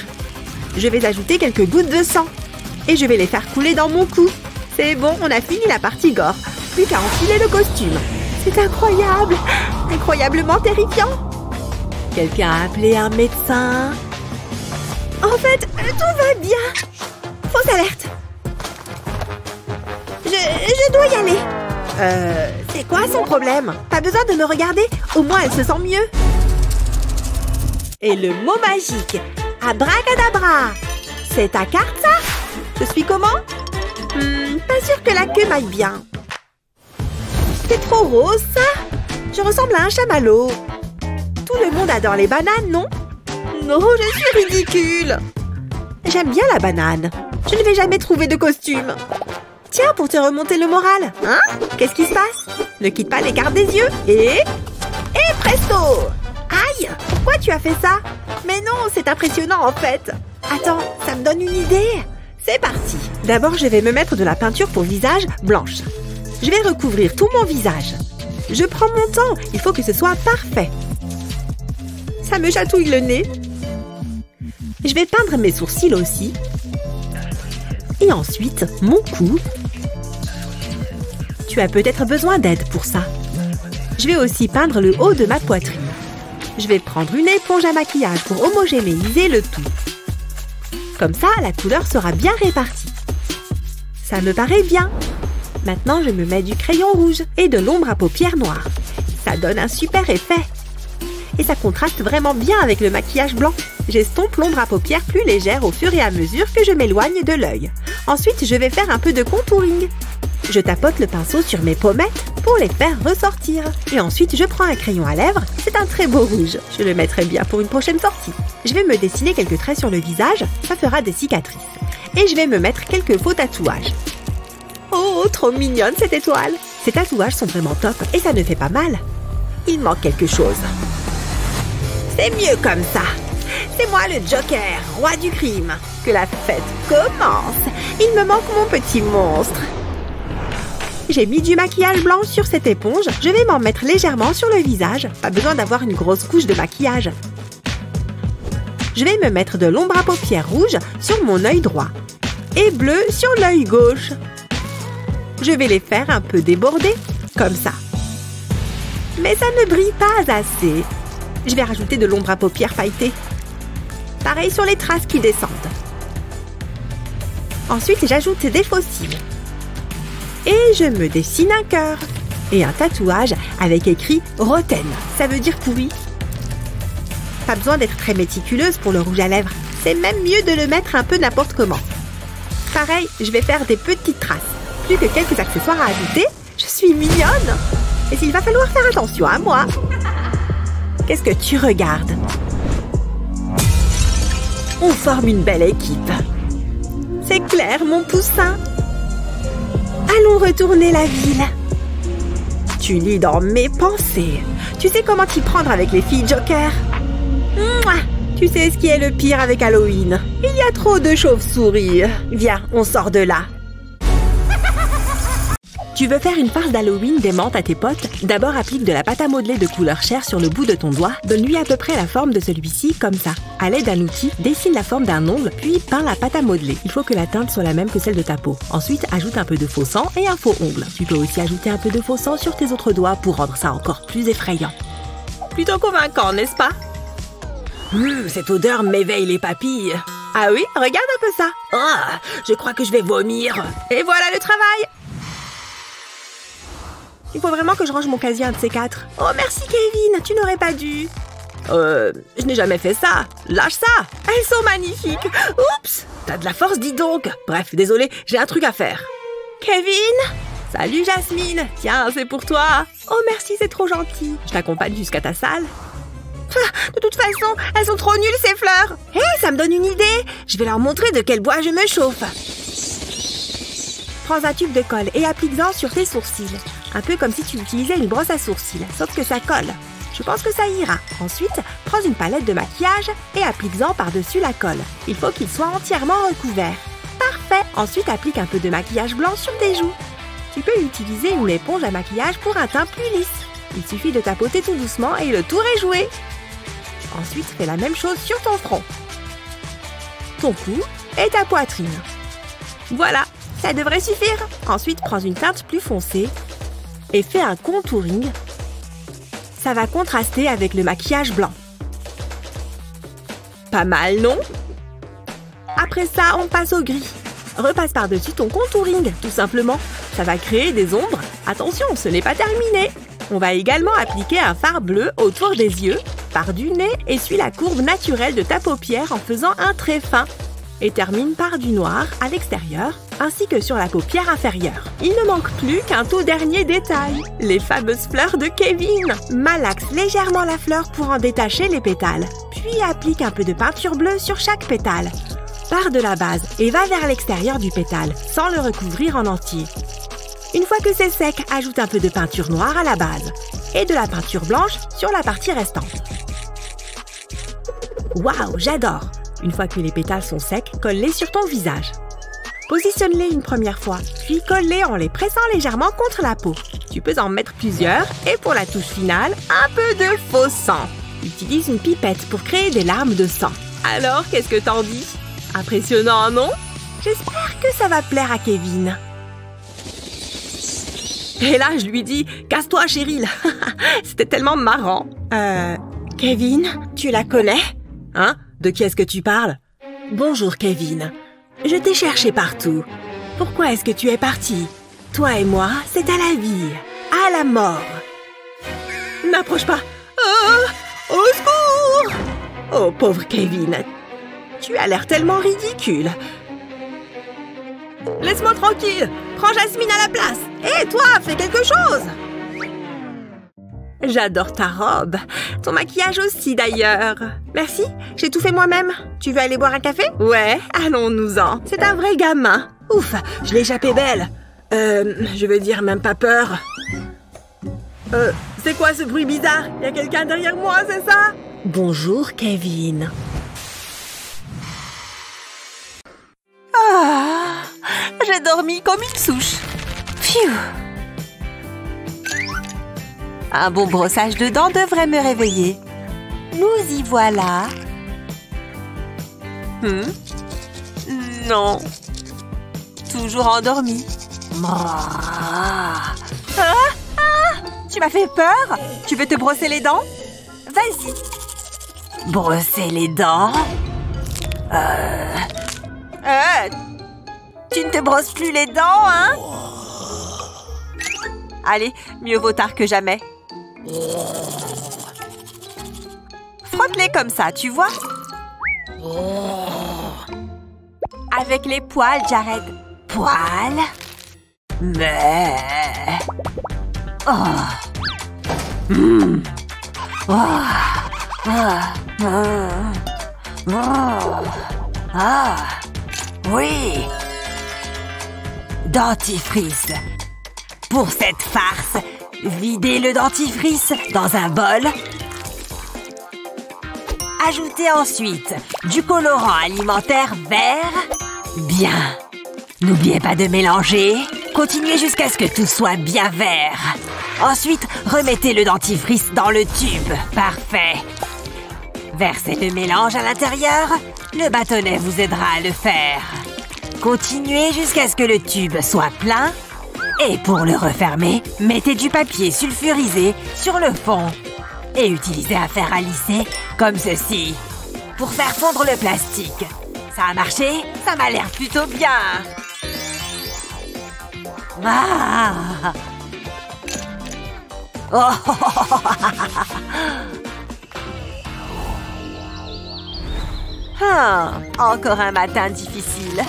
Je vais ajouter quelques gouttes de sang. Et je vais les faire couler dans mon cou. C'est bon, on a fini la partie gore. Plus qu'à enfiler le costume. C'est incroyable! Incroyablement terrifiant! Quelqu'un a appelé un médecin? En fait, tout va bien! Fausse alerte! Je dois y aller! C'est quoi son problème? Pas besoin de me regarder, au moins elle se sent mieux! Et le mot magique! Abracadabra! C'est ta carte, ça? Je suis comment? Pas sûre que la queue m'aille bien. C'est trop rose, ça? Je ressemble à un chamallow. Tout le monde adore les bananes, non? Non, je suis ridicule. J'aime bien la banane. Je ne vais jamais trouver de costume. Tiens, pour te remonter le moral. Hein? Qu'est-ce qui se passe? Ne quitte pas l'écart des yeux. Et presto! Aïe! Pourquoi tu as fait ça? Mais non, c'est impressionnant en fait. Attends, ça me donne une idée. C'est parti. D'abord, je vais me mettre de la peinture pour visage blanche. Je vais recouvrir tout mon visage. Je prends mon temps, il faut que ce soit parfait. Ça me chatouille le nez. Je vais peindre mes sourcils aussi. Et ensuite, mon cou. Tu as peut-être besoin d'aide pour ça. Je vais aussi peindre le haut de ma poitrine. Je vais prendre une éponge à maquillage pour homogénéiser le tout. Comme ça, la couleur sera bien répartie. Ça me paraît bien. Maintenant, je me mets du crayon rouge et de l'ombre à paupières noire. Ça donne un super effet. Et ça contraste vraiment bien avec le maquillage blanc. J'estompe l'ombre à paupières plus légère au fur et à mesure que je m'éloigne de l'œil. Ensuite, je vais faire un peu de contouring. Je tapote le pinceau sur mes pommettes pour les faire ressortir. Et ensuite, je prends un crayon à lèvres. C'est un très beau rouge. Je le mettrai bien pour une prochaine sortie. Je vais me dessiner quelques traits sur le visage. Ça fera des cicatrices. Et je vais me mettre quelques faux tatouages. Oh, trop mignonne cette étoile! Ces tatouages sont vraiment top et ça ne fait pas mal. Il manque quelque chose. C'est mieux comme ça. C'est moi le Joker, roi du crime. Que la fête commence. Il me manque mon petit monstre. J'ai mis du maquillage blanc sur cette éponge. Je vais m'en mettre légèrement sur le visage. Pas besoin d'avoir une grosse couche de maquillage. Je vais me mettre de l'ombre à paupières rouge sur mon œil droit. Et bleu sur l'œil gauche. Je vais les faire un peu déborder, comme ça. Mais ça ne brille pas assez. Je vais rajouter de l'ombre à paupières pailletée. Pareil sur les traces qui descendent. Ensuite, j'ajoute des faux cils. Et je me dessine un cœur. Et un tatouage avec écrit « Roten ». Ça veut dire pourri. Pas besoin d'être très méticuleuse pour le rouge à lèvres. C'est même mieux de le mettre un peu n'importe comment. Pareil, je vais faire des petites traces. Plus que quelques accessoires à ajouter. Je suis mignonne. Et il va falloir faire attention à moi. Qu'est-ce que tu regardes? On forme une belle équipe. C'est clair, mon poussin. Allons retourner la ville. Tu lis dans mes pensées. Tu sais comment t'y prendre avec les filles Joker? Mouah! Tu sais ce qui est le pire avec Halloween? Il y a trop de chauves-souris. Viens, on sort de là. Tu veux faire une farce d'Halloween démente à tes potes? D'abord applique de la pâte à modeler de couleur chair sur le bout de ton doigt. Donne-lui à peu près la forme de celui-ci, comme ça. À l'aide d'un outil, dessine la forme d'un ongle, puis peins la pâte à modeler. Il faut que la teinte soit la même que celle de ta peau. Ensuite, ajoute un peu de faux sang et un faux ongle. Tu peux aussi ajouter un peu de faux sang sur tes autres doigts pour rendre ça encore plus effrayant. Plutôt convaincant, n'est-ce pas? Cette odeur m'éveille les papilles. Ah oui, regarde un peu ça. Oh, je crois que je vais vomir. Et voilà le travail. Il faut vraiment que je range mon casier un de ces quatre. Oh, merci Kevin, tu n'aurais pas dû. Je n'ai jamais fait ça. Lâche ça. Elles sont magnifiques. Oups, t'as de la force, dis donc. Bref, désolé, j'ai un truc à faire. Kevin? Salut Jasmine. Tiens, c'est pour toi. Oh, merci, c'est trop gentil. Je t'accompagne jusqu'à ta salle. De toute façon, elles sont trop nulles ces fleurs. Hé, ça me donne une idée. Je vais leur montrer de quel bois je me chauffe. Prends un tube de colle et applique-en sur tes sourcils. Un peu comme si tu utilisais une brosse à sourcils, sauf que ça colle. Je pense que ça ira. Ensuite, prends une palette de maquillage et applique-en par-dessus la colle. Il faut qu'il soit entièrement recouvert. Parfait. Ensuite, applique un peu de maquillage blanc sur tes joues. Tu peux utiliser une éponge à maquillage pour un teint plus lisse. Il suffit de tapoter tout doucement et le tour est joué. Ensuite, fais la même chose sur ton front, ton cou et ta poitrine. Voilà, ça devrait suffire. Ensuite, prends une teinte plus foncée et fais un contouring. Ça va contraster avec le maquillage blanc. Pas mal, non? Après ça, on passe au gris. Repasse par-dessus ton contouring, tout simplement. Ça va créer des ombres. Attention, ce n'est pas terminé. On va également appliquer un fard bleu autour des yeux. Par du nez, essuie la courbe naturelle de ta paupière en faisant un trait fin. Et termine par du noir à l'extérieur, ainsi que sur la paupière inférieure. Il ne manque plus qu'un tout dernier détail. Les fameuses fleurs de Kevin. Malaxe légèrement la fleur pour en détacher les pétales. Puis applique un peu de peinture bleue sur chaque pétale. Pars de la base et va vers l'extérieur du pétale, sans le recouvrir en entier. Une fois que c'est sec, ajoute un peu de peinture noire à la base et de la peinture blanche sur la partie restante. Waouh, j'adore! Une fois que les pétales sont secs, colle-les sur ton visage. Positionne-les une première fois, puis colle-les en les pressant légèrement contre la peau. Tu peux en mettre plusieurs et pour la touche finale, un peu de faux sang. Utilise une pipette pour créer des larmes de sang. Alors, qu'est-ce que t'en dis? Impressionnant, non? J'espère que ça va plaire à Kevin. Et là, je lui dis « Casse-toi, Cheryl !» C'était tellement marrant. Kevin, tu la connais? Hein? De qui est-ce que tu parles? Bonjour, Kevin. Je t'ai cherché partout. Pourquoi est-ce que tu es parti? Toi et moi, c'est à la vie, à la mort. N'approche pas. Oh, au secours! Oh, pauvre Kevin. Tu as l'air tellement ridicule. Laisse-moi tranquille. Prends Jasmine à la place. Et toi, fais quelque chose. J'adore ta robe. Ton maquillage aussi, d'ailleurs. Merci, j'ai tout fait moi-même. Tu veux aller boire un café? Ouais, allons-nous-en. C'est un vrai gamin. Ouf, je l'ai échappé belle. Je veux dire, même pas peur. C'est quoi ce bruit bizarre? Il y a quelqu'un derrière moi, c'est ça? Bonjour, Kevin. Ah, j'ai dormi comme une souche. Pfiou. Un bon brossage de dents devrait me réveiller. Nous y voilà. Non. Toujours endormi. Tu m'as fait peur? Tu veux te brosser les dents? Vas-y. Brosser les dents? Tu ne te brosses plus les dents, hein? Allez, mieux vaut tard que jamais. Frotte-les comme ça, tu vois? Avec les poils, Jared. Poils? Mais... Oh. Oh. Oui. Dentifrice. Pour cette farce, videz le dentifrice dans un bol. Ajoutez ensuite du colorant alimentaire vert. Bien. N'oubliez pas de mélanger. Continuez jusqu'à ce que tout soit bien vert. Ensuite, remettez le dentifrice dans le tube. Parfait. Versez le mélange à l'intérieur. Le bâtonnet vous aidera à le faire. Continuez jusqu'à ce que le tube soit plein. Et pour le refermer, mettez du papier sulfurisé sur le fond. Et utilisez un fer à lisser comme ceci. Pour faire fondre le plastique. Ça a marché? Ça m'a l'air plutôt bien. Ah. Oh. Ah, encore un matin difficile.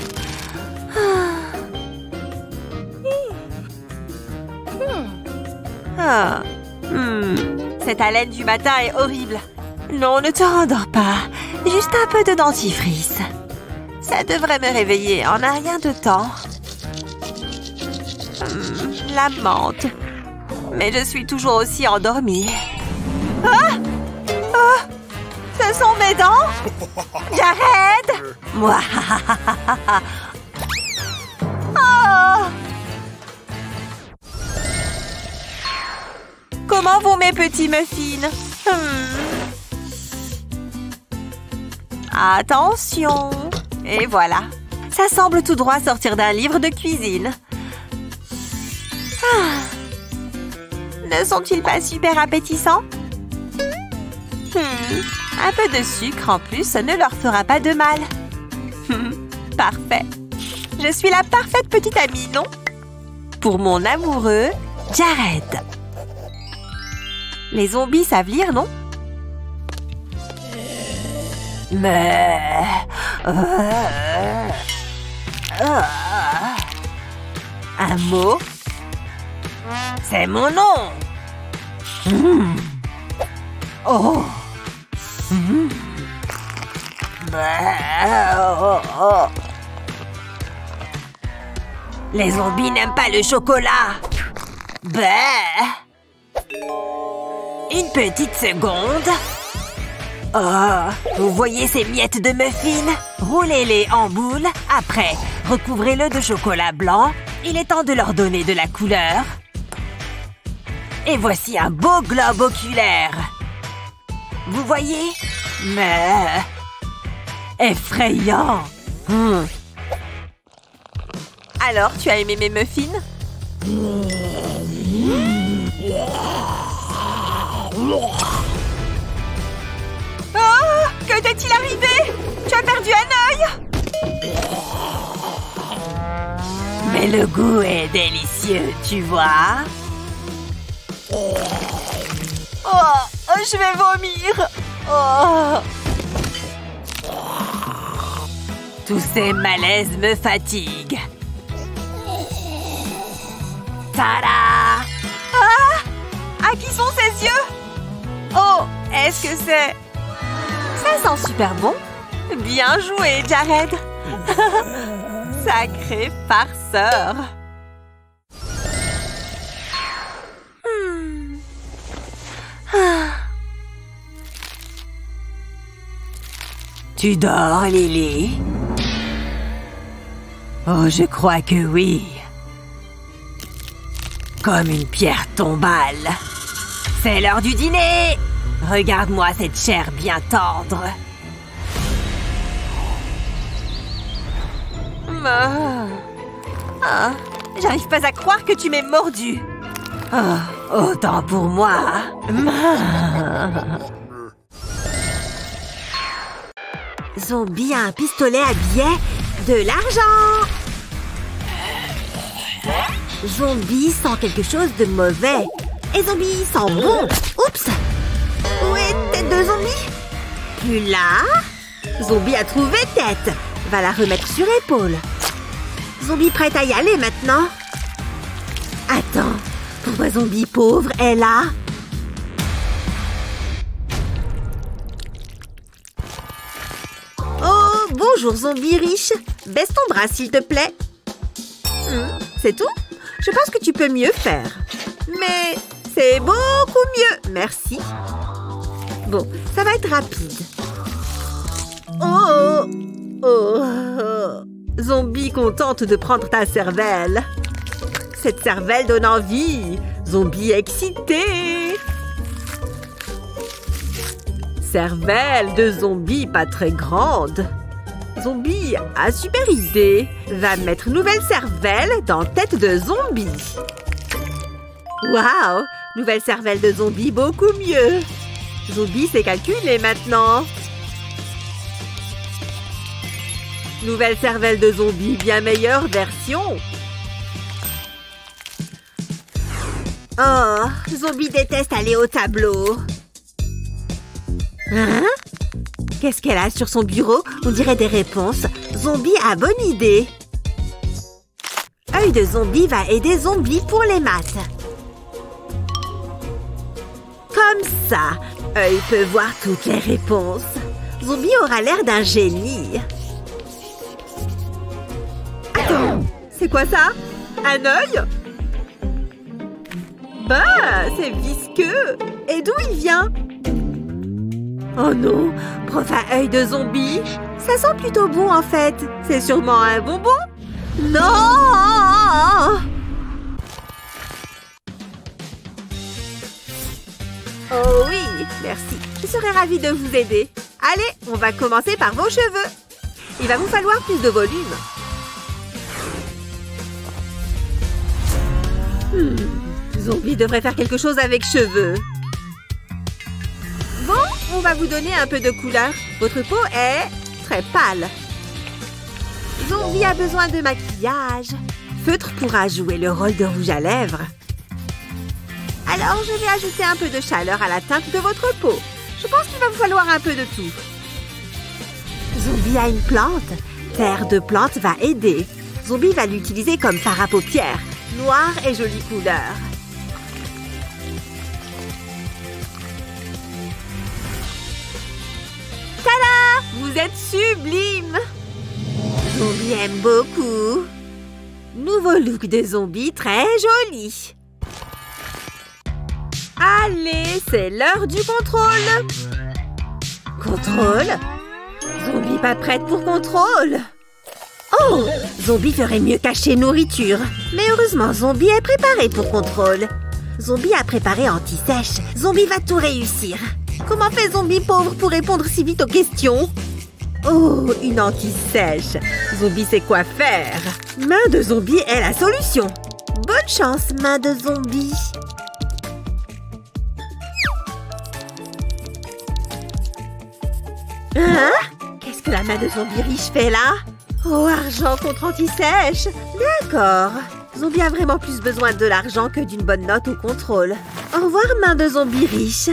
Ah. Cette haleine du matin est horrible. Non, ne te rendors pas. Juste un peu de dentifrice. Ça devrait me réveiller en un rien de temps. La menthe. Mais je suis toujours aussi endormie. Ah! Oh! Ce sont mes dents? Jared! Moi! Oh! Comment vont mes petits muffins? Attention! Et voilà. Ça semble tout droit sortir d'un livre de cuisine. Ne sont-ils pas super appétissants? Un peu de sucre en plus ne leur fera pas de mal. Parfait. Je suis la parfaite petite amie, non? Pour mon amoureux, Jared. Les zombies savent lire, non? Mais... Un mot? C'est mon nom! Oh! Les zombies n'aiment pas le chocolat! Une petite seconde. Oh, vous voyez ces miettes de muffins? Roulez-les en boule. Après, recouvrez-le de chocolat blanc. Il est temps de leur donner de la couleur. Et voici un beau globe oculaire. Vous voyez? Mais... effrayant. Alors, tu as aimé mes muffins? Oh! Que t'est-il arrivé? Tu as perdu un œil? Mais le goût est délicieux, tu vois? Oh! Je vais vomir! Oh! Tous ces malaises me fatiguent. Tada! Ah! À qui sont ces yeux? Oh! Est-ce que c'est... Ça sent super bon. Bien joué, Jared. Sacré farceur. Tu dors, Lily? Oh, je crois que oui. Comme une pierre tombale. C'est l'heure du dîner! Regarde-moi cette chair bien tendre. J'arrive pas à croire que tu m'aies mordu. Oh, autant pour moi. Zombie a un pistolet à billets. De l'argent. Zombie sent quelque chose de mauvais. Et zombie sent bon. Oups. Où est tête de zombie? Plus là. Zombie a trouvé tête. Va la remettre sur épaule. Zombie prête à y aller maintenant. Attends. Pourquoi zombie pauvre est là? Oh, bonjour zombie riche. Baisse ton bras s'il te plaît. C'est tout? Je pense que tu peux mieux faire. Mais c'est beaucoup mieux. Merci. Bon, ça va être rapide. Oh! Oh! Zombie contente de prendre ta cervelle. cette cervelle donne envie. Zombie excité. Cervelle de zombie pas très grande. Zombie a super idée. Va mettre nouvelle cervelle dans tête de zombie. Waouh! Nouvelle cervelle de zombie beaucoup mieux. Zombie sait calculer maintenant. Nouvelle cervelle de zombie bien meilleure version. Oh, zombie déteste aller au tableau. Hein? Qu'est-ce qu'elle a sur son bureau? On dirait des réponses. Zombie a bonne idée. Œil de zombie va aider zombie pour les maths. Comme ça, œil peut voir toutes les réponses. Zombie aura l'air d'un génie. Attends, c'est quoi ça? Un œil? Bah, c'est visqueux. Et d'où il vient? Oh non, prof à œil de zombie. Ça sent plutôt bon en fait. C'est sûrement un bonbon? Non! Oh oui, merci. Je serais ravie de vous aider. Allez, on va commencer par vos cheveux. Il va vous falloir plus de volume. Zombie devrait faire quelque chose avec cheveux. Bon, on va vous donner un peu de couleur. Votre peau est très pâle. Zombie a besoin de maquillage. Feutre pourra jouer le rôle de rouge à lèvres. Alors, je vais ajouter un peu de chaleur à la teinte de votre peau. Je pense qu'il va vous falloir un peu de tout. Zombie a une plante. Terre de plante va aider. Zombie va l'utiliser comme fard à paupières. Noir et jolie couleur. Tada! Vous êtes sublime! Zombie aime beaucoup. Nouveau look de zombie très joli. Allez, c'est l'heure du contrôle. Contrôle? Zombie pas prête pour contrôle. Oh! Zombie ferait mieux cacher nourriture. Mais heureusement, Zombie est préparé pour contrôle. Zombie a préparé anti-sèche. Zombie va tout réussir. Comment fait Zombie pauvre pour répondre si vite aux questions? Oh, une anti-sèche. Zombie sait quoi faire. Main de zombie est la solution. Bonne chance, main de zombie. Hein? Qu'est-ce que la main de zombie riche fait là? Oh, argent contre anti-sèche. D'accord. Zombie a vraiment plus besoin de l'argent que d'une bonne note au contrôle. Au revoir, main de zombie riche.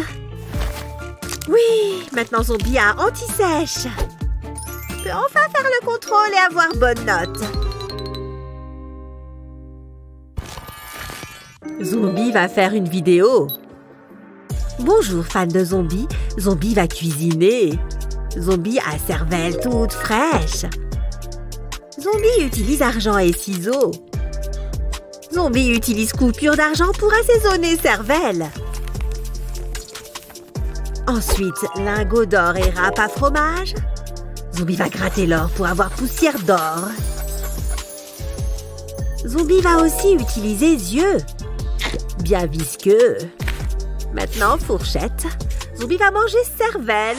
Oui, maintenant zombie a anti-sèche. Peut enfin faire le contrôle et avoir bonne note. Zombie va faire une vidéo. Bonjour, fan de zombie. Zombie va cuisiner. Zombie a cervelle toute fraîche. Zombie utilise argent et ciseaux. Zombie utilise coupure d'argent pour assaisonner cervelle. Ensuite, lingot d'or et râpe à fromage. Zombie va gratter l'or pour avoir poussière d'or. Zombie va aussi utiliser yeux. Bien visqueux. Maintenant, fourchette. Zombie va manger cervelle.